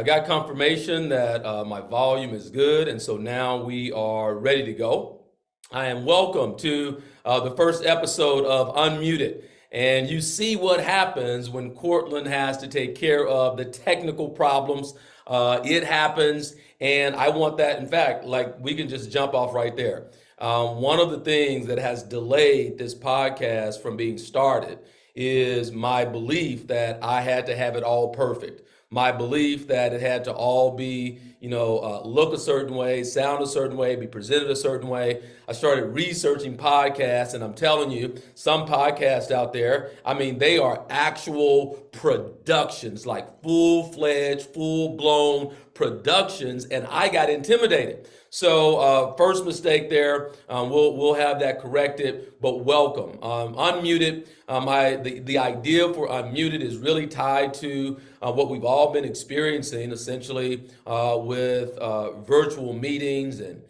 I got confirmation that my volume is good, and so now we are ready to go. I am welcome to the first episode of Unmuted. And you see what happens when Courtland has to take care of the technical problems. It happens, and I want that. In fact, like we can just jump off right there. One of the things that has delayed this podcast from being started is my belief that I had to have it all perfect. My belief that it had to all be, look a certain way, sound a certain way, be presented a certain way. I started researching podcasts, and I'm telling you, some podcasts out there, I mean, they are actual productions, like full-fledged, full-blown productions, and I got intimidated. So first mistake there. We'll have that corrected. But welcome. Unmuted. The idea for Unmuted is really tied to what we've all been experiencing, essentially with virtual meetings and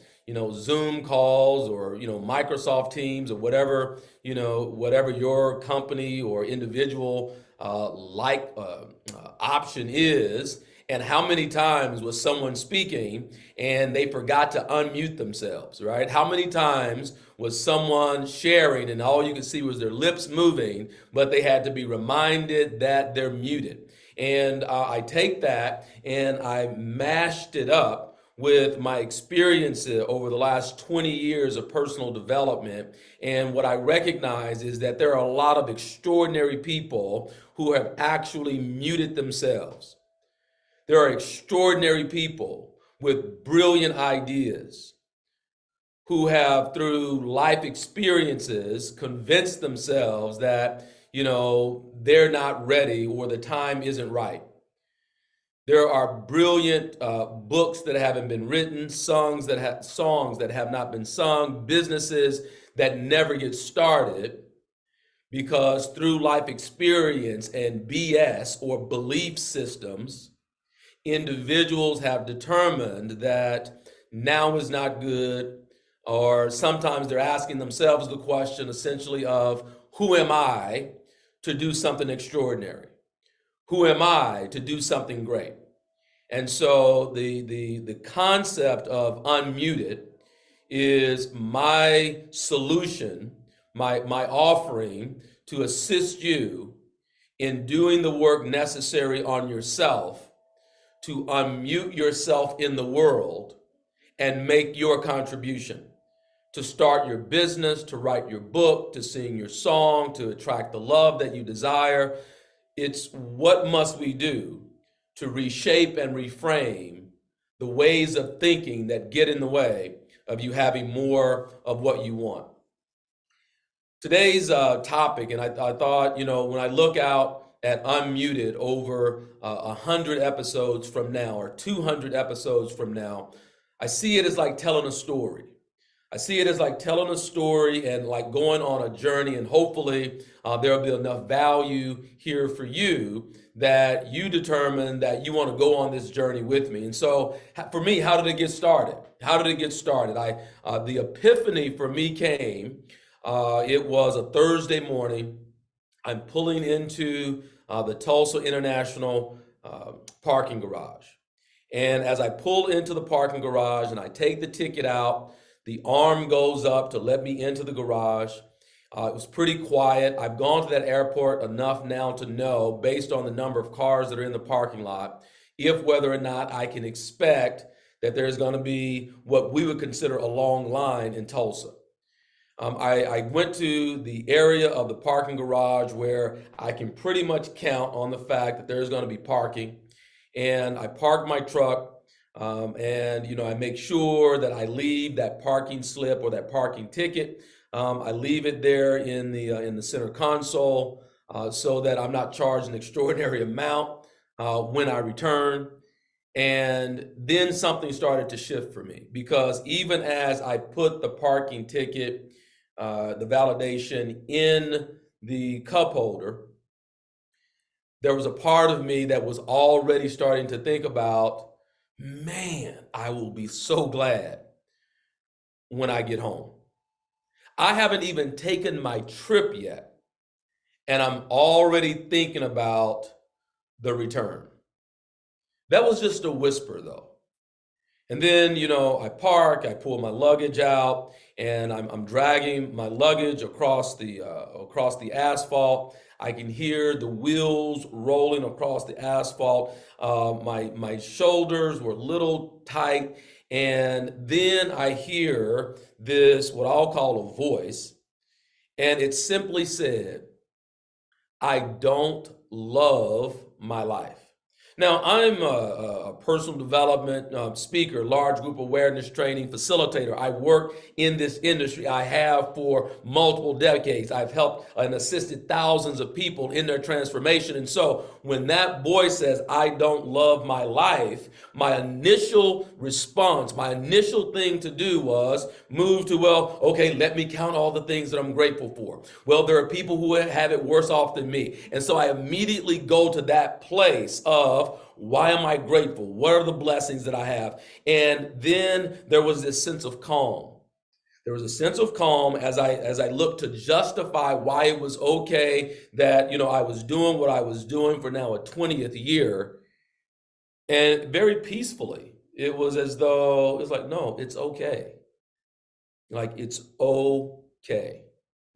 Zoom calls or Microsoft Teams or whatever your company or individual option is. And how many times was someone speaking and they forgot to unmute themselves, right? How many times was someone sharing and all you could see was their lips moving, but they had to be reminded that they're muted? And I take that and I mashed it up with my experience over the last 20 years of personal development. And what I recognize is that there are a lot of extraordinary people who have actually muted themselves. There are extraordinary people with brilliant ideas who have, through life experiences, convinced themselves that, they're not ready or the time isn't right. There are brilliant books that haven't been written, songs that have not been sung, businesses that never get started because through life experience and BS or belief systems, individuals have determined that now is not good, or sometimes they're asking themselves the question essentially of, who am I to do something extraordinary? Who am I to do something great? And so the concept of Unmuted is my solution, my offering to assist you in doing the work necessary on yourself to unmute yourself in the world and make your contribution, to start your business, to write your book, to sing your song, to attract the love that you desire. It's what must we do to reshape and reframe the ways of thinking that get in the way of you having more of what you want. Today's topic, and I thought, when I look out at Unmuted over 100 episodes from now or 200 episodes from now, I see it as like telling a story. I see it as like telling a story and like going on a journey, and hopefully there'll be enough value here for you that you determine that you want to go on this journey with me. And so for me, how did it get started? The epiphany for me came, it was a Thursday morning. I'm pulling into the Tulsa International parking garage. And as I pull into the parking garage and I take the ticket out, the arm goes up to let me into the garage. It was pretty quiet. I've gone to that airport enough now to know, based on the number of cars that are in the parking lot, whether or not I can expect that there's going to be what we would consider a long line in Tulsa. I went to the area of the parking garage where I can pretty much count on the fact that there's going to be parking. And I park my truck, and I make sure that I leave that parking slip or that parking ticket. I leave it there in the center console so that I'm not charged an extraordinary amount when I return. And then something started to shift for me, because even as I put the parking ticket, the validation in the cup holder, there was a part of me that was already starting to think about, man, I will be so glad when I get home. I haven't even taken my trip yet, and I'm already thinking about the return. That was just a whisper, though. And then, I park, I pull my luggage out, and I'm dragging my luggage across the asphalt. I can hear the wheels rolling across the asphalt. My shoulders were a little tight, and then I hear this, what I'll call a voice, and it simply said, "I don't love my life." Now, I'm a personal development speaker, large group awareness training facilitator. I work in this industry. I have for multiple decades. I've helped and assisted thousands of people in their transformation. And so when that voice says, "I don't love my life," my initial response, my initial thing to do was move to, well, okay, let me count all the things that I'm grateful for. Well, there are people who have it worse off than me. And so I immediately go to that place of, why am I grateful? What are the blessings that I have? And then there was this sense of calm. There was a sense of calm as I looked to justify why it was okay that, I was doing what I was doing for now a 20th year, and very peacefully. It was as though it's like, no, it's okay. Like, it's okay.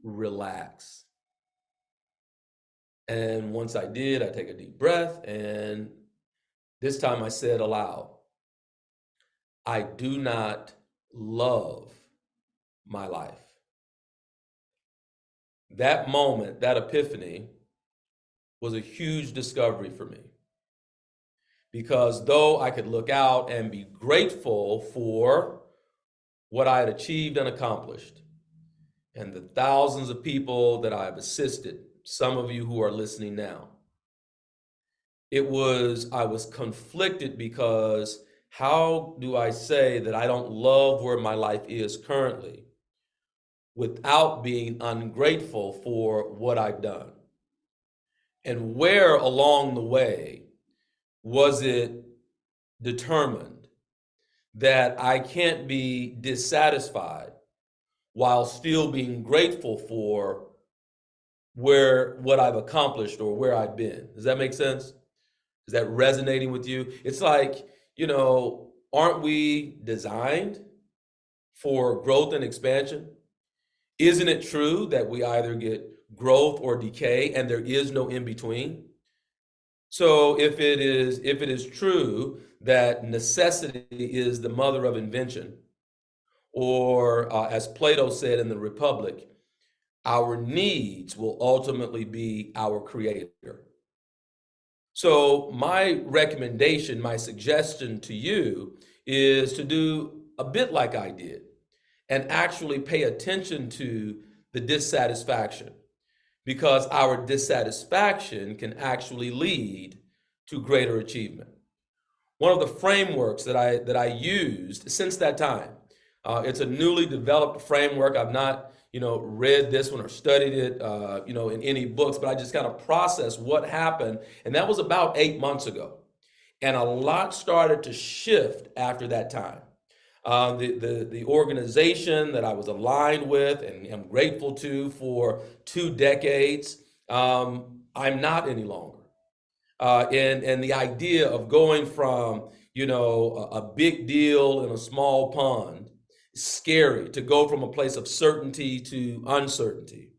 Relax. And once I did, I take a deep breath, and this time I said aloud, "I do not love my life." That moment, that epiphany, was a huge discovery for me. Because though I could look out and be grateful for what I had achieved and accomplished, and the thousands of people that I've assisted, some of you who are listening now, I was conflicted, because how do I say that I don't love where my life is currently without being ungrateful for what I've done? And where along the way was it determined that I can't be dissatisfied while still being grateful for what I've accomplished or where I've been? Does that make sense? Is that resonating with you? It's like, aren't we designed for growth and expansion? Isn't it true that we either get growth or decay, and there is no in between? So if it is true that necessity is the mother of invention, or as Plato said in the Republic, our needs will ultimately be our creator. So my recommendation, my suggestion to you is to do a bit like I did and actually pay attention to the dissatisfaction, because our dissatisfaction can actually lead to greater achievement. One of the frameworks that I used since that time, it's a newly developed framework. I've not read this one or studied it in any books, but I just kind of processed what happened, and that was about 8 months ago. And a lot started to shift after that time. The organization that I was aligned with and am grateful to for 2 decades, I'm not any longer. And the idea of going from a big deal in a small pond, scary, to go from a place of certainty to uncertainty,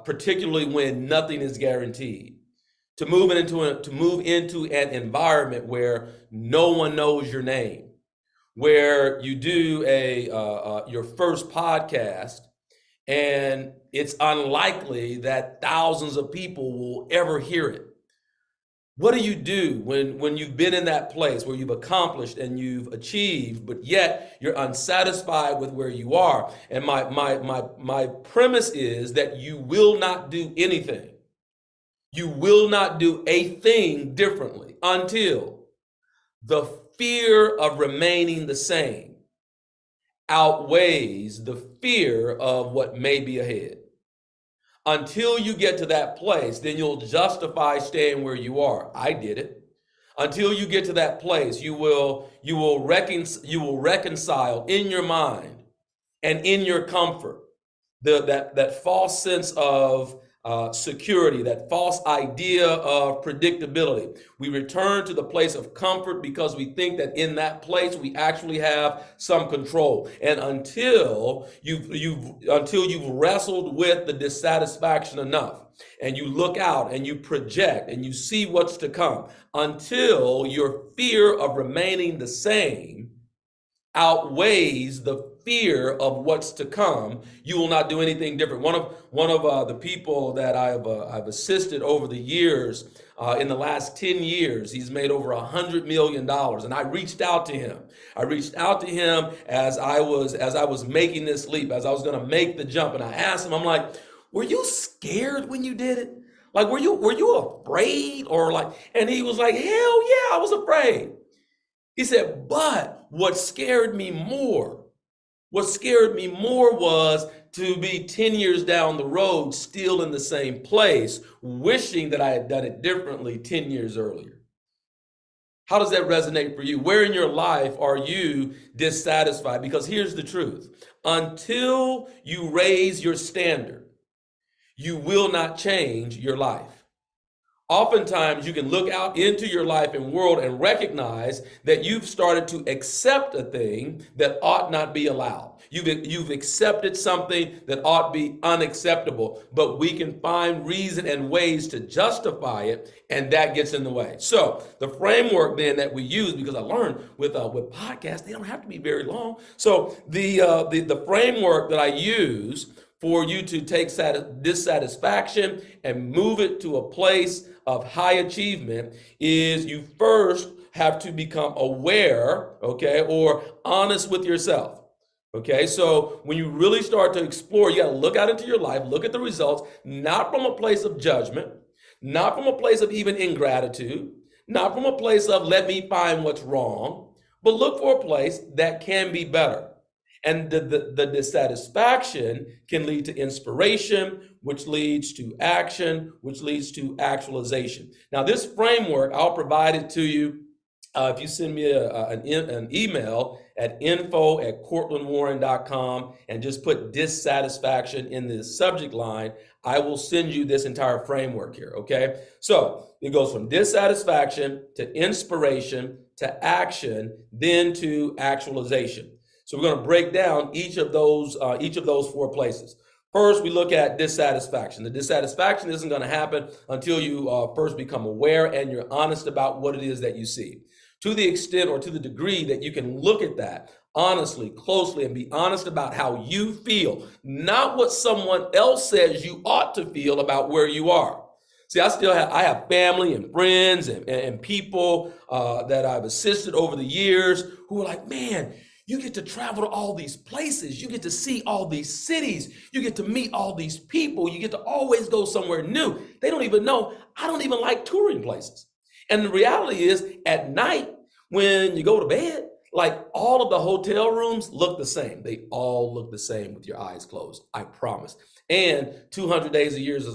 particularly when nothing is guaranteed, to move into an environment where no one knows your name, where you do your first podcast, and it's unlikely that thousands of people will ever hear it. What do you do when you've been in that place where you've accomplished and you've achieved, but yet you're unsatisfied with where you are? And my premise is that you will not do anything. You will not do a thing differently until the fear of remaining the same outweighs the fear of what may be ahead. Until you get to that place, then you'll justify staying where you are. I did it. Until you get to that place, you will reconcile in your mind and in your comfort that false sense of security, that false idea of predictability. We return to the place of comfort because we think that in that place we actually have some control. And until you've wrestled with the dissatisfaction enough, and you look out and you project and you see what's to come, until your fear of remaining the same outweighs the fear of what's to come, you will not do anything different. One of the people that I've assisted over the years, in the last 10 years, he's made over $100 million. And I reached out to him. I reached out to him as I was making this leap, as I was going to make the jump. And I asked him, I'm like, were you scared when you did it? Like, were you afraid? Or like, and he was like, hell yeah, I was afraid. He said, but what scared me more was to be 10 years down the road, still in the same place, wishing that I had done it differently 10 years earlier. How does that resonate for you? Where in your life are you dissatisfied? Because here's the truth. Until you raise your standard, you will not change your life. Oftentimes, you can look out into your life and world and recognize that you've started to accept a thing that ought not be allowed. You've accepted something that ought to be unacceptable, but we can find reason and ways to justify it, and that gets in the way. So the framework then that we use, because I learned with podcasts, they don't have to be very long. So the framework that I use for you to take dissatisfaction and move it to a place of high achievement is you first have to become aware, okay, or honest with yourself. Okay, so when you really start to explore, you got to look out into your life, look at the results, not from a place of judgment, not from a place of even ingratitude, not from a place of let me find what's wrong, but look for a place that can be better. And the dissatisfaction can lead to inspiration, which leads to action, which leads to actualization. Now, this framework, I'll provide it to you if you send me an email at info@courtlandwarren.com and just put dissatisfaction in the subject line. I will send you this entire framework here, okay? So it goes from dissatisfaction to inspiration to action, then to actualization. So we're going to break down each of those 4 places. First, we look at dissatisfaction. The dissatisfaction isn't going to happen until you first become aware and you're honest about what it is that you see. To the extent or to the degree that you can look at that honestly, closely, and be honest about how you feel, not what someone else says you ought to feel about where you are. See, I have family and friends and people that I've assisted over the years who are like, man, you get to travel to all these places. You get to see all these cities. You get to meet all these people. You get to always go somewhere new. They don't even know. I don't even like touring places. And the reality is, at night, when you go to bed, like all of the hotel rooms look the same. They all look the same with your eyes closed. I promise. And 200 days a year is a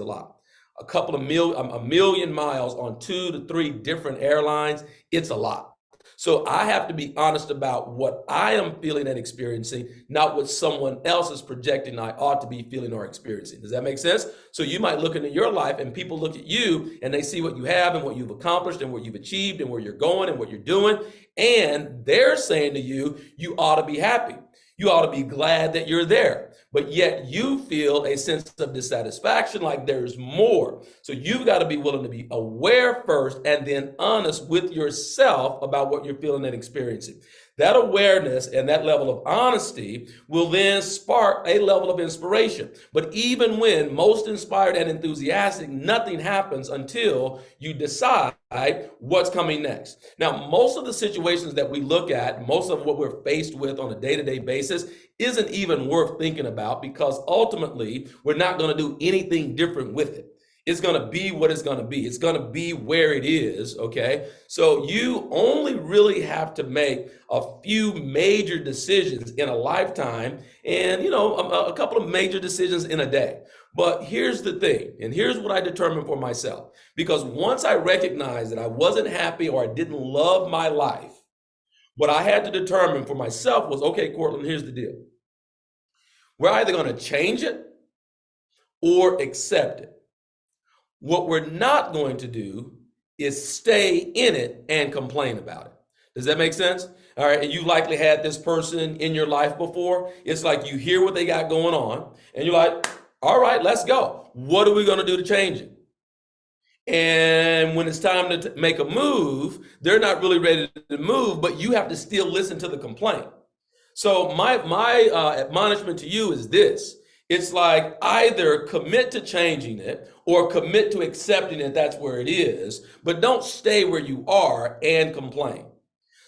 lot. A million miles on 2 to 3 different airlines. It's a lot. So I have to be honest about what I am feeling and experiencing, not what someone else is projecting I ought to be feeling or experiencing. Does that make sense? So you might look into your life and people look at you and they see what you have and what you've accomplished and what you've achieved and where you're going and what you're doing. And they're saying to you, you ought to be happy. You ought to be glad that you're there. But yet you feel a sense of dissatisfaction, like there's more. So you've got to be willing to be aware first and then honest with yourself about what you're feeling and experiencing. That awareness and that level of honesty will then spark a level of inspiration. But even when most inspired and enthusiastic, nothing happens until you decide what's coming next. Now, most of the situations that we look at, most of what we're faced with on a day-to-day basis isn't even worth thinking about, because ultimately we're not going to do anything different with it. It's going to be what it's going to be. It's going to be where it is, okay? So you only really have to make a few major decisions in a lifetime and, a couple of major decisions in a day. But here's the thing, and here's what I determined for myself. Because once I recognized that I wasn't happy or I didn't love my life, what I had to determine for myself was, okay, Courtland, here's the deal. We're either going to change it or accept it. What we're not going to do is stay in it and complain about it. Does that make sense? All right, and you likely had this person in your life before. It's like you hear what they got going on, and you're like, all right, let's go. What are we going to do to change it? And when it's time to make a move, they're not really ready to move, but you have to still listen to the complaint. So my admonishment to you is this. It's like either commit to changing it or commit to accepting it, that's where it is, but don't stay where you are and complain.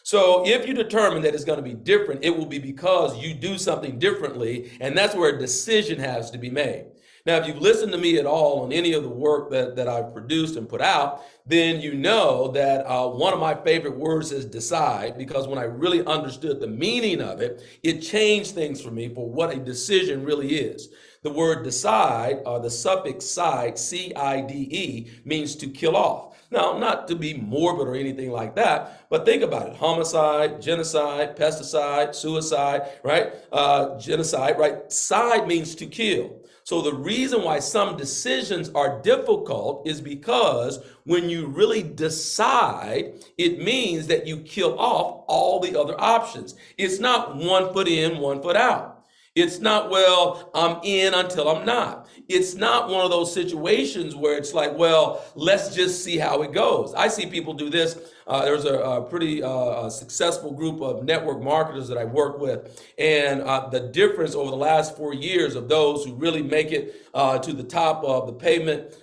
So if you determine that it's going to be different, it will be because you do something differently, and that's where a decision has to be made. Now, if you've listened to me at all on any of the work that I've produced and put out, then you know that one of my favorite words is decide, because when I really understood the meaning of it, it changed things for me for what a decision really is. The word decide, the suffix side, C-I-D-E, means to kill off. Now, not to be morbid or anything like that, but think about it. Homicide, genocide, pesticide, suicide, right? Genocide, right? Side means to kill. So the reason why some decisions are difficult is because when you really decide, it means that you kill off all the other options. It's not one foot in, one foot out. It's not, well, I'm in until I'm not. It's not one of those situations where it's like, well, let's just see how it goes. I see people do this. There's a pretty successful group of network marketers that I work with. And the difference over the last 4 years of those who really make it to the top of the payment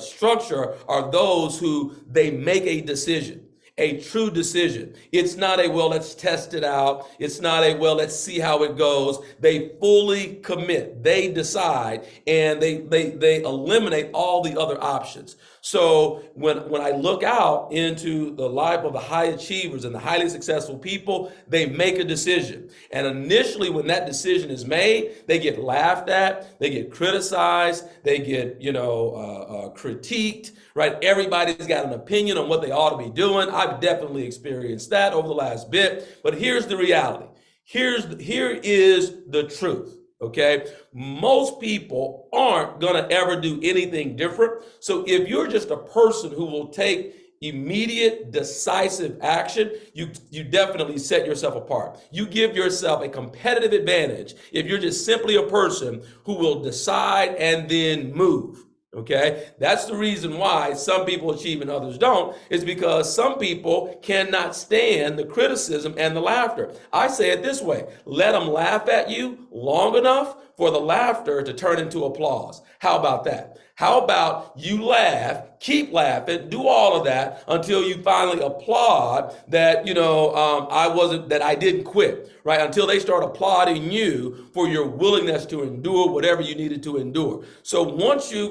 structure are those who they make a decision. A true decision. It's not a, well, let's test it out. It's not a, well, let's see how it goes. They fully commit. They decide, and they eliminate all the other options. So when I look out into the life of the high achievers and the highly successful people, they make a decision. And initially when that decision is made, they get laughed at, they get criticized, they get, critiqued, right? Everybody's got an opinion on what they ought to be doing. I've definitely experienced that over the last bit, but here's the reality. Here is the truth. Okay, most people aren't going to ever do anything different. So if you're just a person who will take immediate, decisive action, you definitely set yourself apart. You give yourself a competitive advantage if you're just simply a person who will decide and then move. Okay, that's the reason why some people achieve and others don't, is because some people cannot stand the criticism and the laughter. I say it this way: let them laugh at you long enough for the laughter to turn into applause. How about that? How about you laugh, keep laughing, do all of that until you finally applaud that, that I didn't quit, right? Until they start applauding you for your willingness to endure whatever you needed to endure. So once you're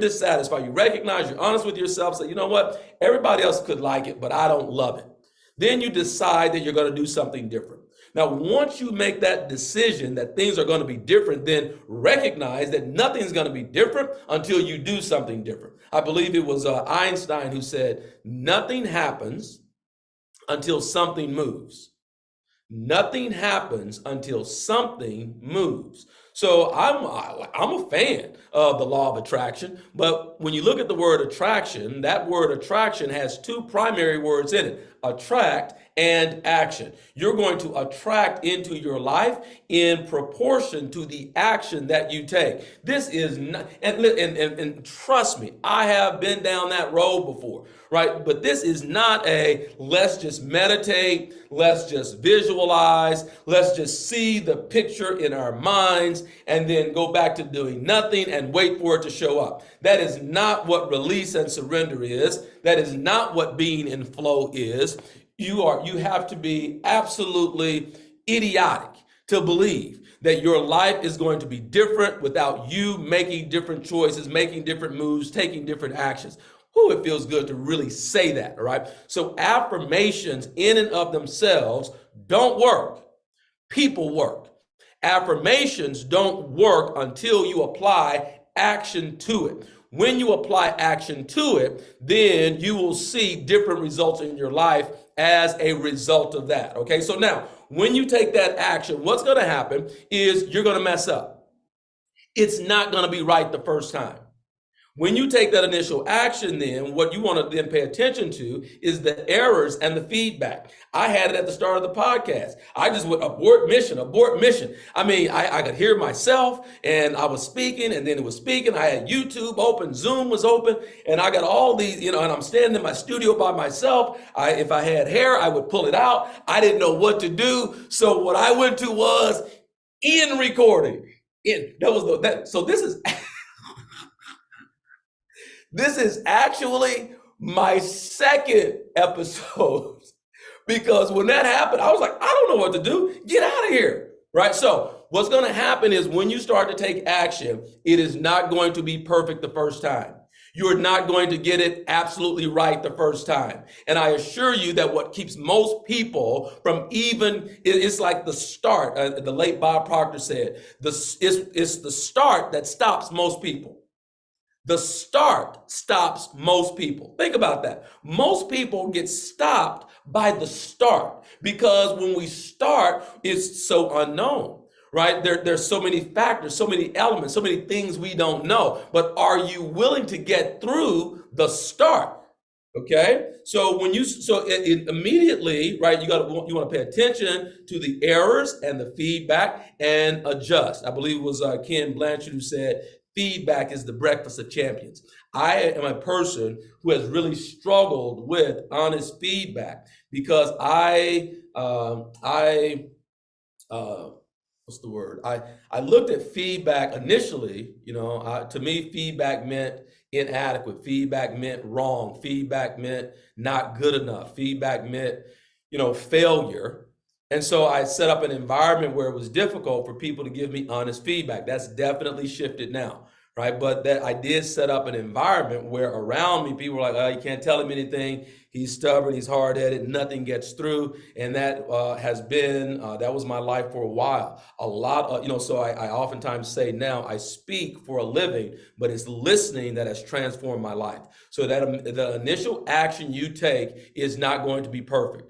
dissatisfied, you recognize, you're honest with yourself, say, you know what? Everybody else could like it, but I don't love it. Then you decide that you're going to do something different. Now, once you make that decision that things are going to be different, then recognize that nothing's going to be different until you do something different. I believe it was Einstein who said, nothing happens until something moves. Nothing happens until something moves. So I'm a fan of the law of attraction, but when you look at the word attraction, that word attraction has two primary words in it: attract and action. You're going to attract into your life in proportion to the action that you take. This is not, and trust me, I have been down that road before, right? But this is not a let's just meditate, let's just visualize, let's just see the picture in our minds and then go back to doing nothing and wait for it to show up. That is not what release and surrender is. That is not what being in flow is. You have to be absolutely idiotic to believe that your life is going to be different without you making different choices, making different moves, taking different actions. Ooh, it feels good to really say that, all right? So affirmations in and of themselves don't work. People work. Affirmations don't work until you apply action to it. When you apply action to it, then you will see different results in your life as a result of that. Okay, so now when you take that action, what's going to happen is you're going to mess up. it's not going to be right the first time. When you take that initial action, then what you want to then pay attention to is the errors and the feedback. I had it at the start of the podcast. I just went abort mission, abort mission. I mean, I could hear myself and I was speaking and then it was speaking. I had YouTube open, Zoom was open, and I got all these, and I'm standing in my studio by myself. If I had hair, I would pull it out. I didn't know what to do. So what I went to was in recording. So this is This is actually my second episode because when that happened, I was like, I don't know what to do. Get out of here. Right? So what's going to happen is when you start to take action, it is not going to be perfect the first time. You're not going to get it absolutely right the first time. And I assure you that what keeps most people from it's like the start. The late Bob Proctor said, it's the start that stops most people. The start stops most people. Think about that. Most people get stopped by the start because when we start, it's so unknown, right? There's so many factors, so many elements, so many things we don't know. But are you willing to get through the start? Okay, so immediately, right, you want to pay attention to the errors and the feedback and adjust. I believe it was Ken Blanchard who said, feedback is the breakfast of champions. I am a person who has really struggled with honest feedback because what's the word? I looked at feedback initially, to me, feedback meant inadequate. Feedback meant wrong. Feedback meant not good enough. Feedback meant, failure. And so I set up an environment where it was difficult for people to give me honest feedback. That's definitely shifted now, right? But that I did set up an environment where around me, people were like, oh, you can't tell him anything. He's stubborn, he's hard-headed, nothing gets through. And that that was my life for a while. So I oftentimes say now I speak for a living, but it's listening that has transformed my life. So that the initial action you take is not going to be perfect.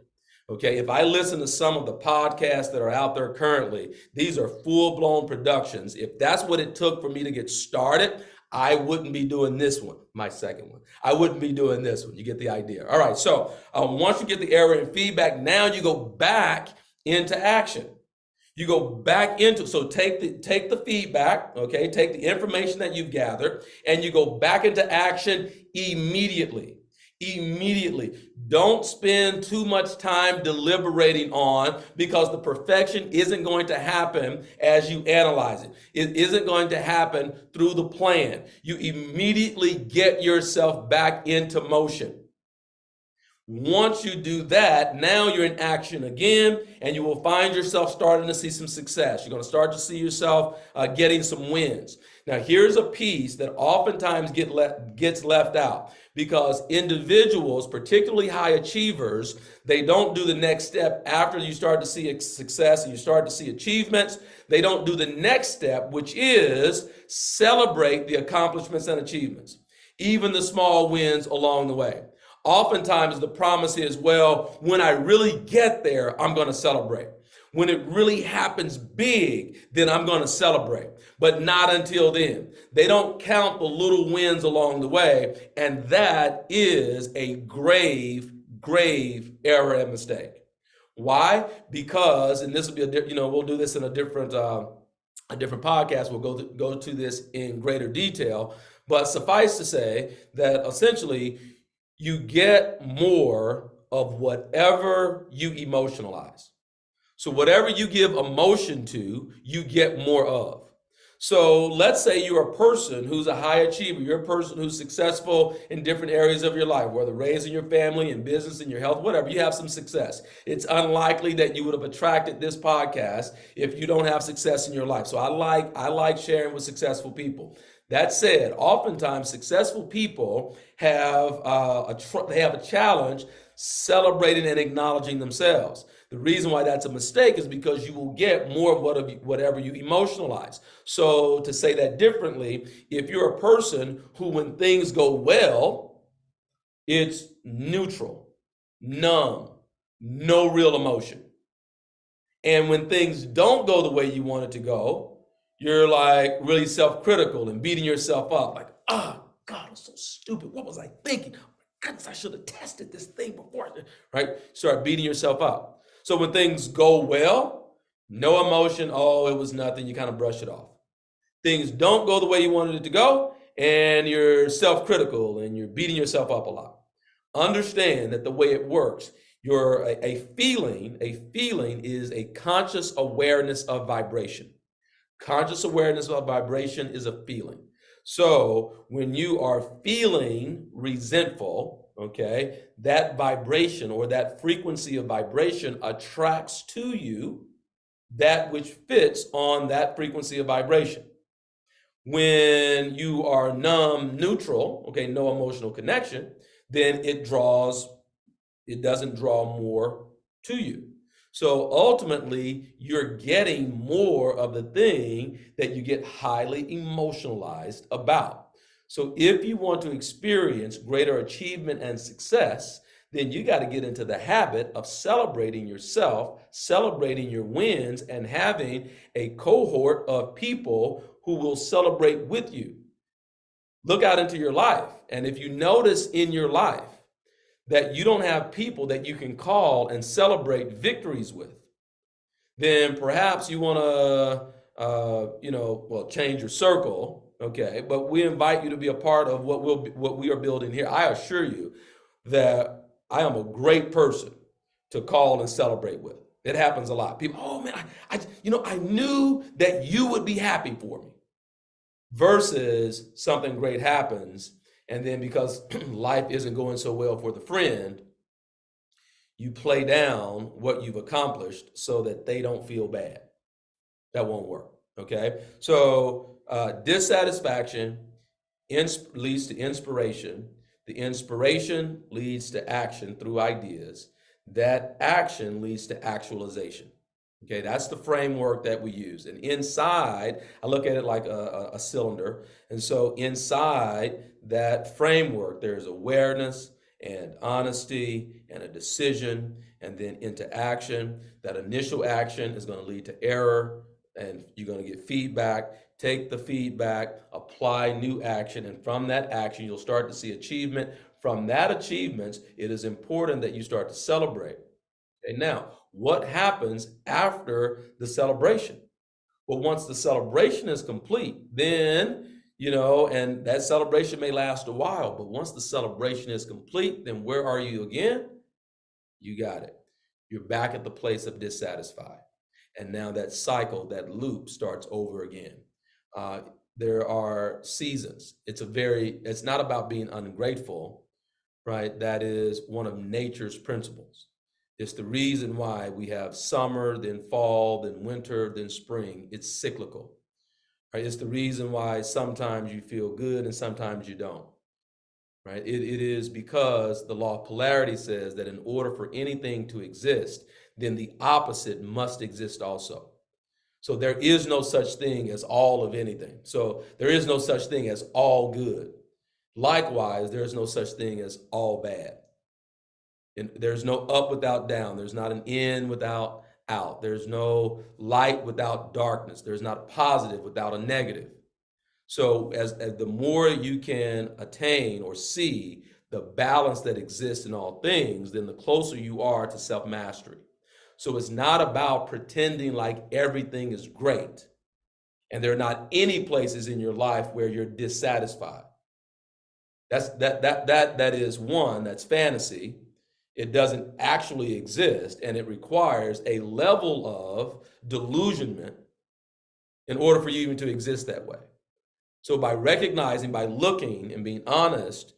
Okay, if I listen to some of the podcasts that are out there currently, these are full-blown productions. If that's what it took for me to get started, I wouldn't be doing this one, my second one. I wouldn't be doing this one. You get the idea. All right, so once you get the error and feedback, now you go back into action. You go back so take the feedback, okay, take the information that you've gathered, and you go back into action immediately. Immediately. Don't spend too much time deliberating on, because the perfection isn't going to happen as you analyze it. It isn't going to happen through the plan. You immediately get yourself back into motion. Once you do that, now you're in action again, and you will find yourself starting to see some success. You're going to start to see yourself getting some wins. Now, here's a piece that oftentimes gets left out, because individuals, particularly high achievers, they don't do the next step after you start to see success and you start to see achievements. They don't do the next step, which is celebrate the accomplishments and achievements, even the small wins along the way. Oftentimes the promise is, well, when I really get there, I'm going to celebrate. When it really happens big, then I'm going to celebrate, but not until then. They don't count the little wins along the way, and that is a grave, grave error and mistake. Why? Because, and this will be we'll do this in a different podcast. We'll go to this in greater detail, but suffice to say that essentially you get more of whatever you emotionalize. So whatever you give emotion to, you get more of. So let's say you're a person who's a high achiever. You're a person who's successful in different areas of your life, whether raising your family, in business, in your health, whatever. You have some success. It's unlikely that you would have attracted this podcast if you don't have success in your life. So I like sharing with successful people. That said, oftentimes successful people have a challenge celebrating and acknowledging themselves. The reason why that's a mistake is because you will get more of whatever you emotionalize. So to say that differently, if you're a person who, when things go well, it's neutral, numb, no real emotion. And when things don't go the way you want it to go, You're like really self-critical and beating yourself up. Like, oh, God, I'm so stupid. What was I thinking? Oh, my goodness, I should have tested this thing before. Right? Start beating yourself up. So when things go well, no emotion. Oh, it was nothing. You kind of brush it off. Things don't go the way you wanted it to go, and you're self-critical and you're beating yourself up a lot. Understand that the way it works, a feeling is a conscious awareness of vibration. Conscious awareness of vibration is a feeling. So when you are feeling resentful, okay, that vibration or that frequency of vibration attracts to you that which fits on that frequency of vibration. When you are numb, neutral, okay, no emotional connection, then it doesn't draw more to you. So ultimately, you're getting more of the thing that you get highly emotionalized about. So if you want to experience greater achievement and success, then you got to get into the habit of celebrating yourself, celebrating your wins, and having a cohort of people who will celebrate with you. Look out into your life. And if you notice in your life that you don't have people that you can call and celebrate victories with, then perhaps you want to, change your circle, okay? But we invite you to be a part of what we are building here. I assure you that I am a great person to call and celebrate with. It happens a lot. People, oh man, I knew that you would be happy for me. Versus something great happens, and then because life isn't going so well for the friend, you play down what you've accomplished so that they don't feel bad. That won't work, okay? So dissatisfaction leads to inspiration. The inspiration leads to action through ideas. That action leads to actualization. Okay, that's the framework that we use. And inside, I look at it like a cylinder. And so inside that framework, there's awareness and honesty and a decision, and then into action. That initial action is going to lead to error, and you're going to get feedback. Take the feedback, apply new action, and from that action, you'll start to see achievement. From that achievements, it is important that you start to celebrate. Okay, now, what happens after the celebration? Well, once the celebration is complete, then, and that celebration may last a while, but once the celebration is complete, then where are you again? You got it. You're back at the place of dissatisfied. And now that cycle, that loop starts over again. There are seasons. It's not about being ungrateful, right? That is one of nature's principles. It's the reason why we have summer, then fall, then winter, then spring. It's cyclical, right? It's the reason why sometimes you feel good and sometimes you don't, right? It is because the law of polarity says that in order for anything to exist, then the opposite must exist also. So there is no such thing as all of anything. So there is no such thing as all good. Likewise, there is no such thing as all bad. And there's no up without down. There's not an in without out. There's no light without darkness. There's not a positive without a negative. So as the more you can attain or see the balance that exists in all things, then the closer you are to self-mastery. So it's not about pretending like everything is great. And there are not any places in your life where you're dissatisfied. That is one, that's fantasy. It doesn't actually exist, and it requires a level of delusionment in order for you even to exist that way. So by recognizing, by looking and being honest,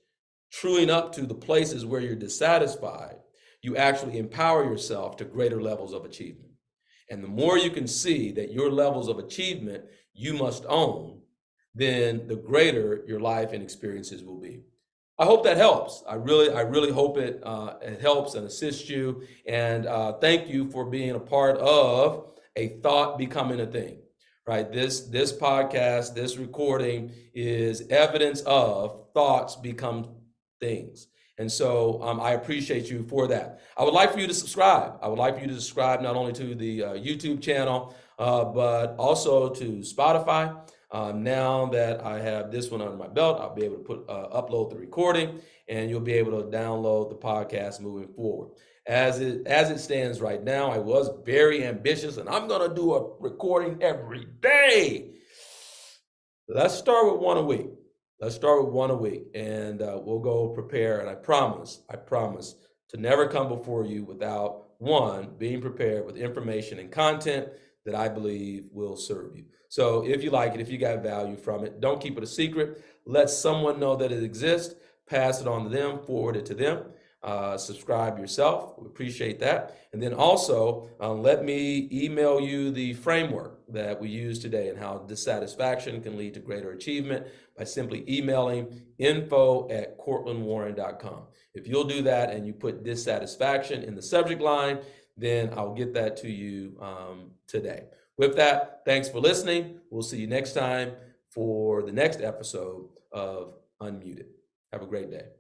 truing up to the places where you're dissatisfied, you actually empower yourself to greater levels of achievement. And the more you can see that your levels of achievement you must own, then the greater your life and experiences will be. I hope that helps. I really hope it helps and assists you. And thank you for being a part of a thought becoming a thing. Right? This podcast, this recording is evidence of thoughts become things. And so I appreciate you for that. I would like for you to subscribe. I would like for you to subscribe not only to the YouTube channel, but also to Spotify. Now that I have this one under my belt, I'll be able to upload the recording, and you'll be able to download the podcast moving forward. As it stands right now, I was very ambitious, and I'm going to do a recording every day. Let's start with one a week. And we'll go prepare. And I promise to never come before you without one, being prepared with information and content that I believe will serve you. So if you like it, if you got value from it, don't keep it a secret. Let someone know that it exists. Pass it on to them, forward it to them. Subscribe yourself. We appreciate that. And then also let me email you the framework that we use today and how dissatisfaction can lead to greater achievement by simply emailing info@courtlandwarren.com. If you'll do that and you put dissatisfaction in the subject line, then I'll get that to you today. With that, thanks for listening. We'll see you next time for the next episode of Unmuted. Have a great day.